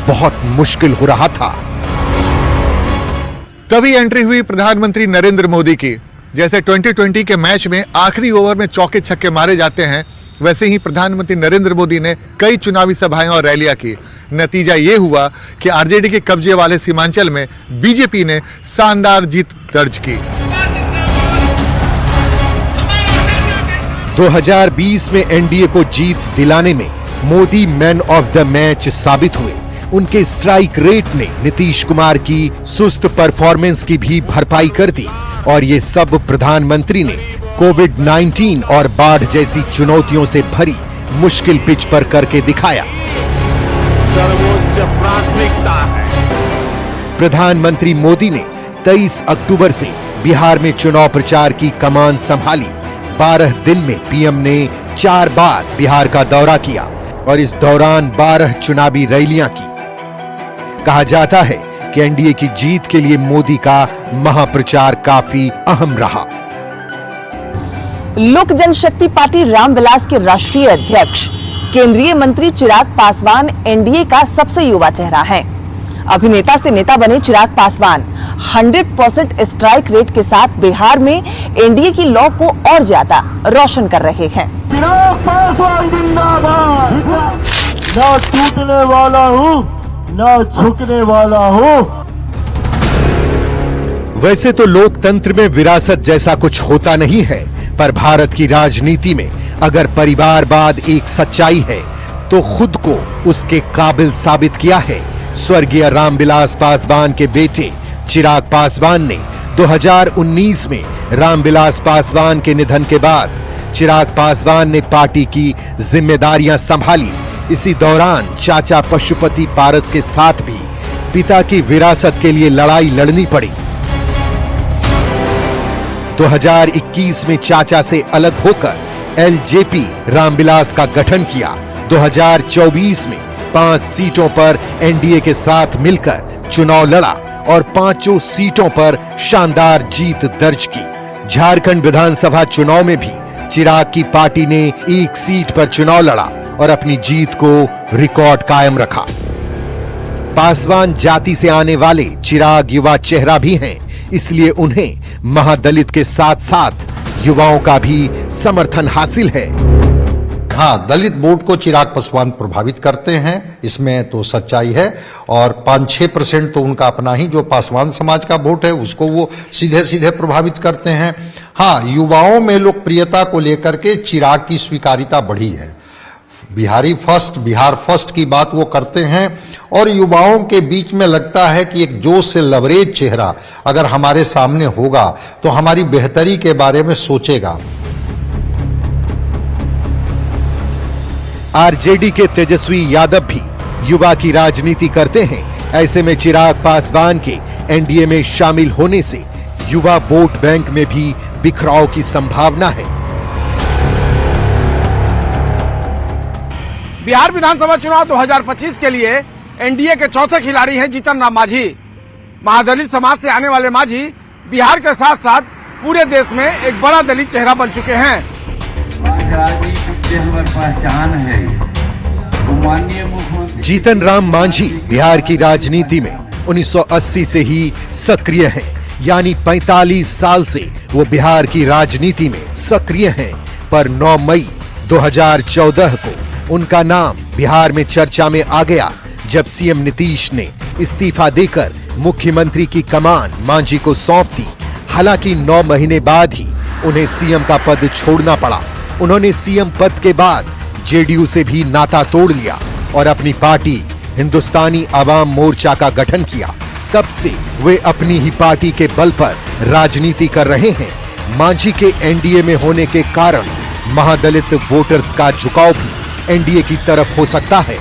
बहुत मुश्किल हो रहा था। तभी एंट्री हुई प्रधानमंत्री नरेंद्र मोदी की। जैसे 2020 के मैच में आखिरी ओवर में चौके छक्के मारे जाते हैं, वैसे ही प्रधानमंत्री नरेंद्र मोदी ने कई चुनावी सभाएं और रैलियां की। नतीजा ये हुआ कि आरजेडी के कब्जे वाले सीमांचल में बीजेपी ने शानदार जीत दर्ज की। 2020 में एनडीए को जीत दिलाने में Modi man of the match साबित हुए। उनके स्ट्राइक रेट ने नीतीश कुमार की सुस्त परफॉर्मेंस की भी भरपाई कर दी और ये सब प्रधानमंत्री ने कोविड-19 और बाढ़ जैसी चुनौतियों से भरी मुश्किल पिच पर करके दिखाया। सर्वोच्च प्राथमिकता है। प्रधानमंत्री मोदी ने 23 अक्टूबर से बिहार में चुनाव प्रचार की कमान संभाली। 12 दिन में पीएम ने 4 बार बिहार का दौरा किया और इस दौरान 12 चुनावी रैलियां की। कहा जाता है कि एनडीए की जीत के लिए मोदी का महाप्रचार काफी अहम रहा। लोक जनशक्ति पार्टी रामविलास के राष्ट्रीय अध्यक्ष केंद्रीय मंत्री चिराग पासवान एनडीए का सबसे युवा चेहरा है। अभिनेता से नेता बने चिराग पासवान 100% स्ट्राइक रेट के साथ बिहार में एनडीए की लौ को और ज्यादा रोशन कर रहे हैं। चिराग पासवान जिंदाबाद। ना टूटने वाला हूँ, ना झुकने वाला हूँ। वैसे तो लोकतंत्र में विरासत जैसा कुछ होता नहीं है, पर भारत की राजनीति में अगर परिवारवाद एक सच्चाई है तो खुद को उसके काबिल साबित किया है। स्वर्गीय रामविलास पासवान के बेटे चिराग पासवान ने 2019 में रामविलास पासवान के निधन के बाद चिराग पासवान ने पार्टी की जिम्मेदारियां संभाली। इसी दौरान चाचा पशुपति पारस के साथ भी पिता की विरासत के लिए लड़ाई लड़नी पड़ी। 2021 में चाचा से अलग होकर एलजेपी रामविलास का गठन किया। 2024 में 5 सीटों पर एनडीए के साथ मिलकर चुनाव लड़ा और 5 सीटों पर शानदार जीत दर्ज की। झारखंड विधानसभा चुनाव में भी चिराग की पार्टी ने 1 सीट पर चुनाव लड़ा और अपनी जीत को रिकॉर्ड कायम रखा। पासवान जाति से आने वाले चिराग युवा चेहरा भी हैं, इसलिए उन्हें महादलित के साथ साथ युवाओं का भी समर्थन हासिल है। हाँ, दलित वोट को चिराग पासवान प्रभावित करते हैं, इसमें तो सच्चाई है। और 5-6% तो उनका अपना ही जो पासवान समाज का वोट है उसको वो सीधे सीधे प्रभावित करते हैं। हाँ, युवाओं में लोकप्रियता को लेकर के चिराग की स्वीकारिता बढ़ी है। बिहारी फर्स्ट, बिहार फर्स्ट की बात वो करते हैं और युवाओं के बीच में लगता है कि एक जोश से लबरेज चेहरा अगर हमारे सामने होगा तो हमारी बेहतरी के बारे में सोचेगा। आरजेडी के तेजस्वी यादव भी युवा की राजनीति करते हैं। ऐसे में चिराग पासवान के एनडीए में शामिल होने से युवा वोट बैंक में भी बिखराव की संभावना है। बिहार विधानसभा चुनाव 2025 के लिए एनडीए के चौथे खिलाड़ी हैं जीतन राम मांझी। महादलित समाज से आने वाले मांझी बिहार के साथ साथ पूरे देश में एक बड़ा दलित चेहरा बन चुके हैं। पहचान है। माननीय मुख्यमंत्री जीतन राम मांझी बिहार की राजनीति में 1980 से ही सक्रिय हैं, यानी 45 साल से वो बिहार की राजनीति में सक्रिय हैं। पर 9 मई 2014 को उनका नाम बिहार में चर्चा में आ गया, जब सीएम नीतीश ने इस्तीफा देकर मुख्यमंत्री की कमान मांझी को सौंप दी। हालांकि 9 महीने बाद ही उन्हें सीएम का पद छोड़ना पड़ा। उन्होंने सीएम पद के बाद जेडीयू से भी नाता तोड़ लिया और अपनी पार्टी हिंदुस्तानी आवाम मोर्चा का गठन किया। तब से वे अपनी ही पार्टी के बल पर राजनीति कर रहे हैं। मांझी के एनडीए में होने के कारण महादलित वोटर्स का झुकाव भी एनडीए की तरफ हो सकता है।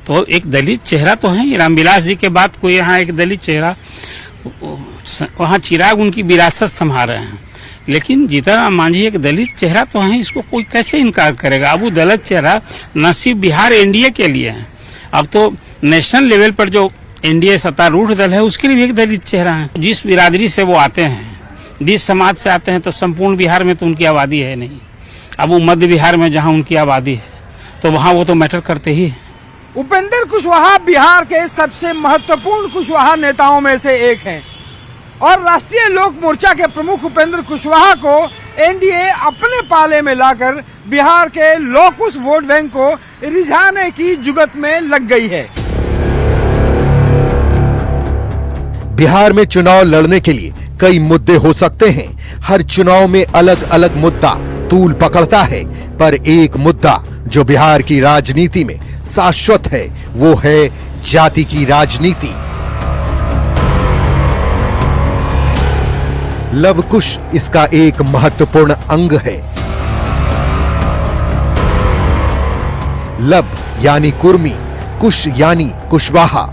तो एक दलित चेहरा तो है रामविलास जी के बाद कोई यहाँ एक दलित चेहरा, वहाँ चिराग उनकी विरासत संभाल रहे हैं। लेकिन जीतन राम मांझी एक दलित चेहरा तो है, इसको कोई कैसे इनकार करेगा। अब वो दलित चेहरा न सिर्फ बिहार एनडीए के लिए है, अब तो नेशनल लेवल पर जो एनडीए सत्तारूढ़ दल है उसके लिए भी एक दलित चेहरा है। जिस बिरादरी से वो आते हैं, जिस समाज से आते हैं, तो संपूर्ण बिहार में तो उनकी आबादी है नहीं। अब वो मध्य बिहार में जहाँ उनकी आबादी है तो वहाँ वो तो मैटर करते ही है। उपेंद्र कुशवाहा बिहार के सबसे महत्वपूर्ण कुशवाहा नेताओं में से एक हैं और राष्ट्रीय लोक मोर्चा के प्रमुख उपेंद्र कुशवाहा को एनडीए अपने पाले में लाकर बिहार के लॉकुश वोट बैंक को रिझाने की जुगत में लग गई है। बिहार में चुनाव लड़ने के लिए कई मुद्दे हो सकते हैं। हर चुनाव में अलग अलग मुद्दा तूल पकड़ता है, पर एक मुद्दा जो बिहार की राजनीति में शाश्वत है वो है जाति की राजनीति। लव कुश इसका एक महत्वपूर्ण अंग है। लव यानी कुर्मी, कुश यानी कुशवाहा।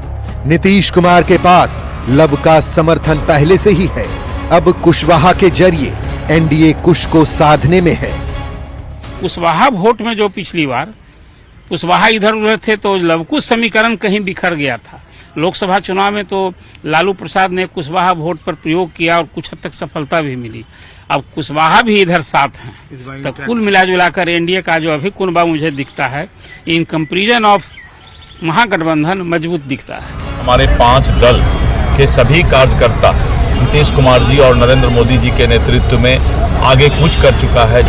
नीतीश कुमार के पास लव का समर्थन पहले से ही है। अब कुशवाहा के जरिए एनडीए कुश को साधने में है। कुशवाहा वोट में जो पिछली बार कुशवाहा इधर उधर थे तो लवकुश समीकरण कहीं बिखर गया था। लोकसभा चुनाव में तो लालू प्रसाद ने कुशवाहा वोट पर प्रयोग किया और कुछ हद तक सफलता भी मिली। अब कुशवाहा भी इधर साथ हैं, तो कुल मिलाजुलाकर एनडीए का जो अभी कुनबा मुझे दिखता है इन कंपैरिजन ऑफ महागठबंधन मजबूत दिखता है। हमारे 5 दल के सभी कार्यकर्ता नीतीश कुमार जी और नरेंद्र मोदी जी के नेतृत्व में आगे कूच कर चुका है।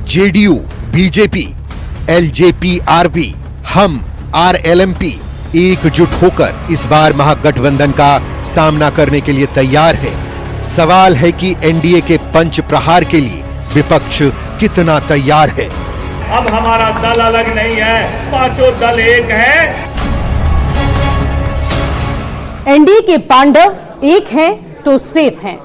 जेडीयू, बीजेपी, एलजेपी-आरपी, हम, आरएलएमपी एकजुट होकर इस बार महागठबंधन का सामना करने के लिए तैयार है। सवाल है कि एनडीए के पंच प्रहार के लिए विपक्ष कितना तैयार है। अब हमारा दल अलग नहीं है, पांचों दल एक है। एनडीए के पांडव एक हैं तो सेफ हैं।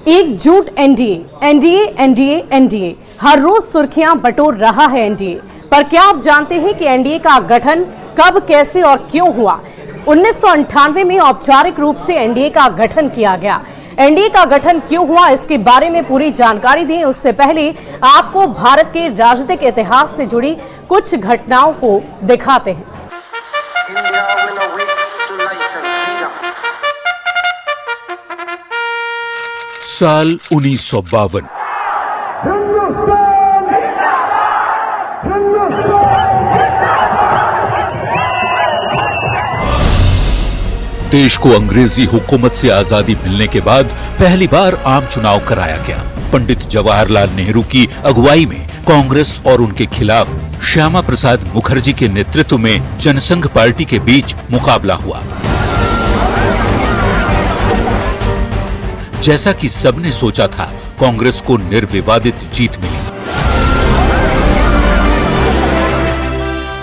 एकजुट एनडीए, एनडीए, एनडीए, एनडीए। हर रोज सुर्खियां बटोर रहा है एनडीए। पर क्या आप जानते हैं कि एनडीए का गठन कब, कैसे और क्यों हुआ? 1998 में औपचारिक रूप से एनडीए का गठन किया गया। एनडीए का गठन क्यों हुआ, इसके बारे में पूरी जानकारी दें उससे पहले आपको भारत के राजनीतिक इतिहास से जुड़ी कुछ घटनाओं को दिखाते हैं। साल 1952। देश को अंग्रेजी हुकूमत से आजादी मिलने के बाद पहली बार आम चुनाव कराया गया। पंडित जवाहरलाल नेहरू की अगुवाई में कांग्रेस और उनके खिलाफ श्यामा प्रसाद मुखर्जी के नेतृत्व में जनसंघ पार्टी के बीच मुकाबला हुआ। जैसा कि सबने सोचा था, कांग्रेस को निर्विवादित जीत मिली।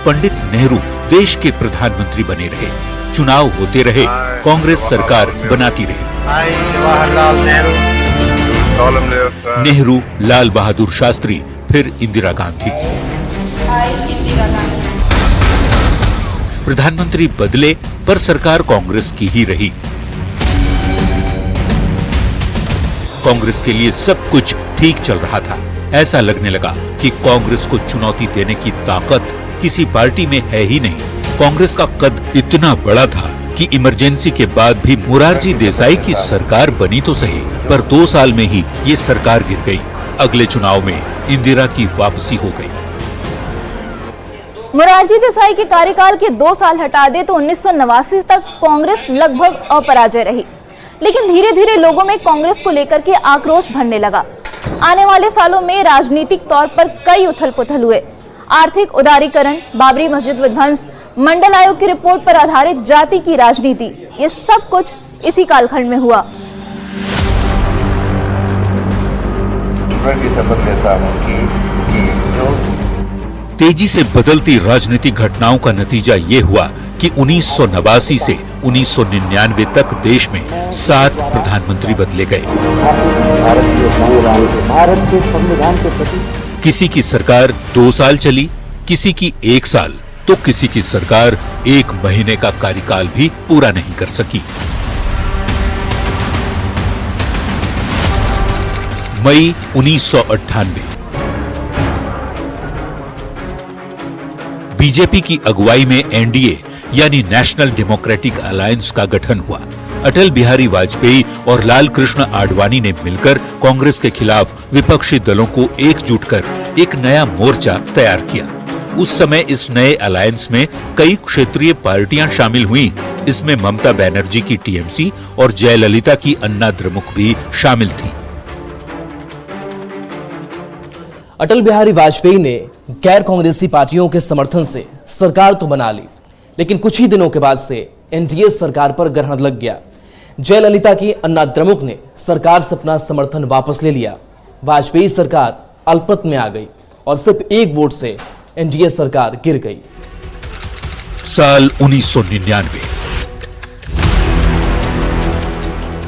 पंडित नेहरू देश के प्रधानमंत्री बने रहे, चुनाव होते रहे, कांग्रेस सरकार बनाती रही। नेहरू, लाल बहादुर शास्त्री, फिर इंदिरा गांधी। प्रधानमंत्री बदले पर सरकार कांग्रेस की ही रही। कांग्रेस के लिए सब कुछ ठीक चल रहा था। ऐसा लगने लगा कि कांग्रेस को चुनौती देने की ताकत किसी पार्टी में है ही नहीं। कांग्रेस का कद इतना बड़ा था कि इमरजेंसी के बाद भी मोरारजी देसाई की सरकार बनी तो सही, पर 2 साल में ही ये सरकार गिर गई। अगले चुनाव में इंदिरा की वापसी हो गई। मोरारजी देसाई के कार्यकाल के 2 साल हटा दे तो 1989 तक कांग्रेस लगभग अपराजय रही, लेकिन धीरे धीरे लोगों में कांग्रेस को लेकर के आक्रोश भरने लगा। आने वाले सालों में राजनीतिक तौर पर कई उथल पुथल हुए। आर्थिक उदारीकरण, बाबरी मस्जिद विध्वंस, मंडल आयोग की रिपोर्ट पर आधारित जाति की राजनीति, ये सब कुछ इसी कालखंड में हुआ। तेजी से बदलती राजनीतिक घटनाओं का नतीजा ये हुआ कि 1989 से 1999 तक देश में 7 प्रधानमंत्री बदले गए। किसी की सरकार 2 साल चली, किसी की 1 साल, तो किसी की सरकार 1 महीने का कार्यकाल भी पूरा नहीं कर सकी। मई 1998, बीजेपी की अगुवाई में एनडीए यानी नेशनल डेमोक्रेटिक अलायंस का गठन हुआ। अटल बिहारी वाजपेयी और लाल कृष्ण आडवाणी ने मिलकर कांग्रेस के खिलाफ विपक्षी दलों को एकजुट कर एक नया मोर्चा तैयार किया। उस समय इस नए अलायंस में कई क्षेत्रीय पार्टियां शामिल हुईं। इसमें ममता बनर्जी की टीएमसी और जयललिता की अन्ना द्रमुक भी शामिल थी। अटल बिहारी वाजपेयी ने गैर कांग्रेसी पार्टियों के समर्थन से सरकार तो बना ली, लेकिन कुछ ही दिनों के बाद से एनडीए सरकार पर ग्रहण लग गया। जयललिता की अन्ना द्रमुक ने सरकार से अपना समर्थन वापस ले लिया। वाजपेयी सरकार अल्पमत में आ गई और सिर्फ एक वोट से एनडीए सरकार गिर गई। साल 1999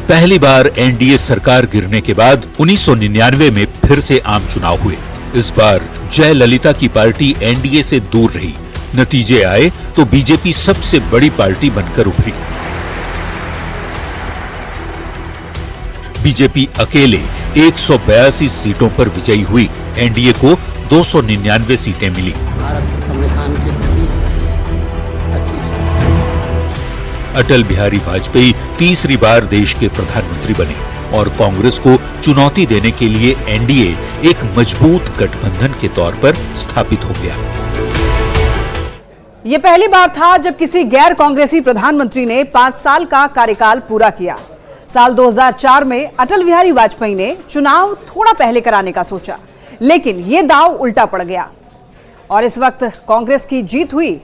पहली बार एनडीए सरकार गिरने के बाद 1999 में फिर से आम चुनाव हुए। इस बार जयललिता की पार्टी एनडीए से दूर रही। नतीजे आए तो बीजेपी सबसे बड़ी पार्टी बनकर उभरी। बीजेपी अकेले 182 सीटों पर विजयी हुई। एनडीए को 299 सीटें मिली। अटल बिहारी वाजपेयी तीसरी बार देश के प्रधानमंत्री बने और कांग्रेस को चुनौती देने के लिए एनडीए एक मजबूत गठबंधन के तौर पर स्थापित हो गया। ये पहली बार था जब किसी गैर कांग्रेसी प्रधानमंत्री ने 5 साल का कार्यकाल पूरा किया। साल 2004 में अटल बिहारी वाजपेयी ने चुनाव थोड़ा पहले कराने का सोचा, लेकिन ये दांव उल्टा पड़ गया और इस वक्त कांग्रेस की जीत हुई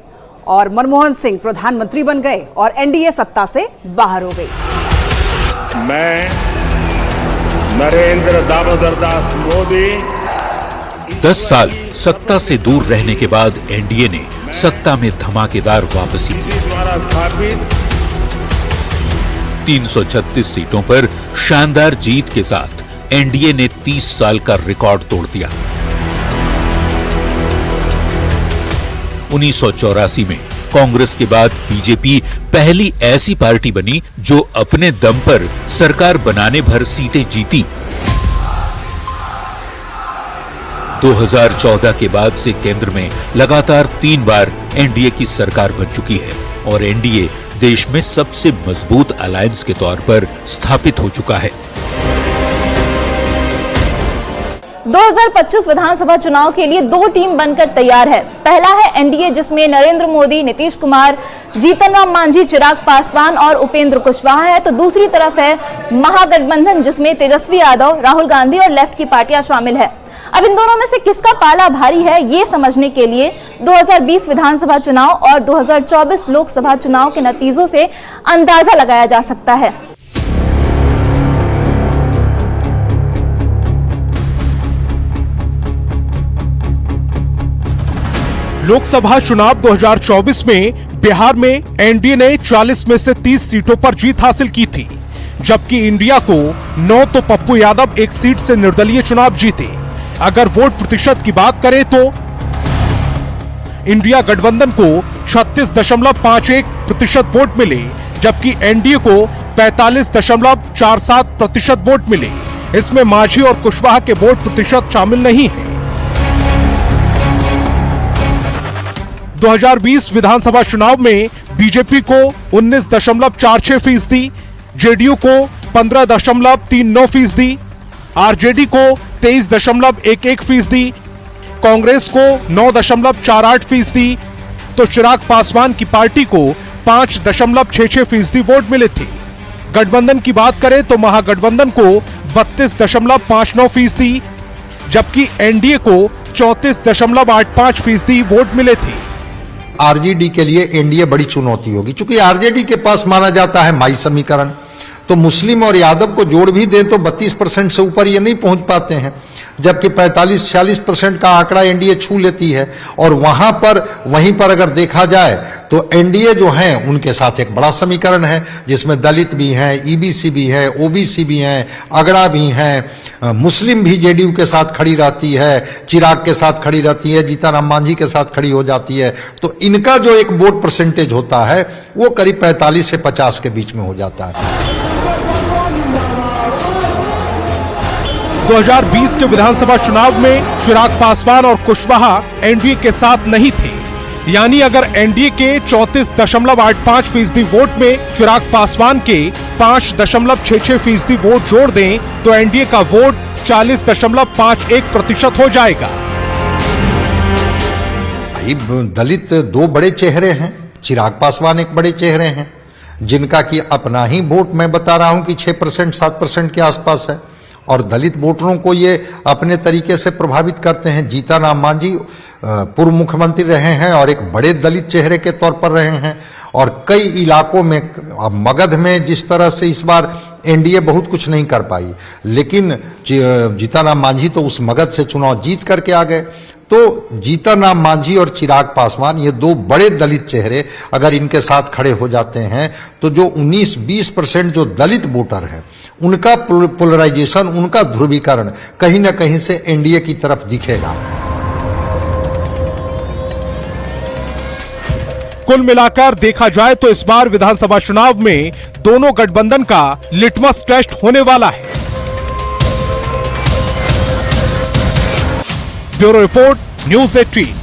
और मनमोहन सिंह प्रधानमंत्री बन गए और एनडीए सत्ता से बाहर हो गई। मैं नरेंद्र दामोदर दास मोदी 10 साल सत्ता से दूर रहने के बाद एनडीए ने सत्ता में धमाकेदार वापसी की। द्वारा स्थापित 336 सीटों पर शानदार जीत के साथ एनडीए ने 30 साल का रिकॉर्ड तोड़ दिया। 1984 में कांग्रेस के बाद बीजेपी पहली ऐसी पार्टी बनी जो अपने दम पर सरकार बनाने भर सीटें जीती। 2014 के बाद से केंद्र में लगातार 3 बार एनडीए की सरकार बन चुकी है और एनडीए देश में सबसे मजबूत अलायंस के तौर पर स्थापित हो चुका है। 2025 विधानसभा चुनाव के लिए 2 टीम बनकर तैयार है। पहला है एनडीए, जिसमें नरेंद्र मोदी, नीतीश कुमार, जीतन राम मांझी, चिराग पासवान और उपेंद्र कुशवाहा है। तो दूसरी तरफ है महागठबंधन, जिसमें तेजस्वी यादव, राहुल गांधी और लेफ्ट की पार्टियां शामिल है। अब इन दोनों में से किसका पाला भारी है, ये समझने के लिए 2020 विधानसभा चुनाव और 2024 लोकसभा चुनाव के नतीजों से अंदाजा लगाया जा सकता है। लोकसभा चुनाव 2024 में बिहार में एनडीए ने 40 में से 30 सीटों पर जीत हासिल की थी, जबकि इंडिया को 9 तो पप्पू यादव एक सीट से निर्दलीय चुनाव जीते। अगर वोट प्रतिशत की बात करें तो इंडिया गठबंधन को 36.51% वोट मिले, जबकि एनडीए को 45.47% वोट मिले। इसमें मांझी और कुशवाहा के वोट प्रतिशत शामिल नहीं है। 2020 विधानसभा चुनाव में बीजेपी को 19.46%, जेडीयू को 15.39%, आरजेडी को 23.11%, कांग्रेस को 9.48%, तो चिराग पासवान की पार्टी को 5.66% वोट मिले थे। गठबंधन की बात करें तो महागठबंधन को 32.59%, जबकि एनडीए को 34.85% वोट मिले थे। आरजेडी के लिए एनडीए बड़ी चुनौती होगी, क्योंकि आरजेडी के पास माना जाता है माई समीकरण, तो मुस्लिम और यादव को जोड़ भी दें तो 32% से ऊपर ये नहीं पहुंच पाते हैं, जबकि 45-46% का आंकड़ा एनडीए छू लेती है। और वहीं पर अगर देखा जाए तो एनडीए जो है उनके साथ एक बड़ा समीकरण है, जिसमें दलित भी हैं, ईबीसी भी है, ओबीसी भी हैं, अगड़ा भी हैं, मुस्लिम भी जेडीयू के साथ खड़ी रहती है, चिराग के साथ खड़ी रहती है, जीतन राम मांझी के साथ खड़ी हो जाती है। तो इनका जो एक वोट परसेंटेज होता है वो करीब 45 से 50 के बीच में हो जाता है। 2020 के विधानसभा चुनाव में चिराग पासवान और कुशवाहा एनडीए के साथ नहीं थे, यानी अगर एनडीए के 34.85% वोट में चिराग पासवान के 5.66% वोट जोड़ दें तो एनडीए का वोट 40.51% हो जाएगा। भाई दलित दो बड़े चेहरे हैं, चिराग पासवान एक बड़े चेहरे हैं, जिनका कि अपना ही वोट मैं बता रहा हूं कि 6% 7% के आसपास है, और दलित वोटरों को ये अपने तरीके से प्रभावित करते हैं। जीतन राम मांझी पूर्व मुख्यमंत्री रहे हैं और एक बड़े दलित चेहरे के तौर पर रहे हैं, और कई इलाकों में, अब मगध में जिस तरह से इस बार एनडीए बहुत कुछ नहीं कर पाई, लेकिन जीतन राम मांझी तो उस मगध से चुनाव जीत करके आ गए। तो जीतन राम मांझी और चिराग पासवान, ये दो बड़े दलित चेहरे अगर इनके साथ खड़े हो जाते हैं तो जो 19-20% जो दलित वोटर है, उनका पोलराइजेशन, उनका ध्रुवीकरण कहीं ना कहीं से एनडीए की तरफ दिखेगा। कुल मिलाकर देखा जाए तो इस बार विधानसभा चुनाव में दोनों गठबंधन का लिटमस टेस्ट होने वाला है। Bureau report, news 18।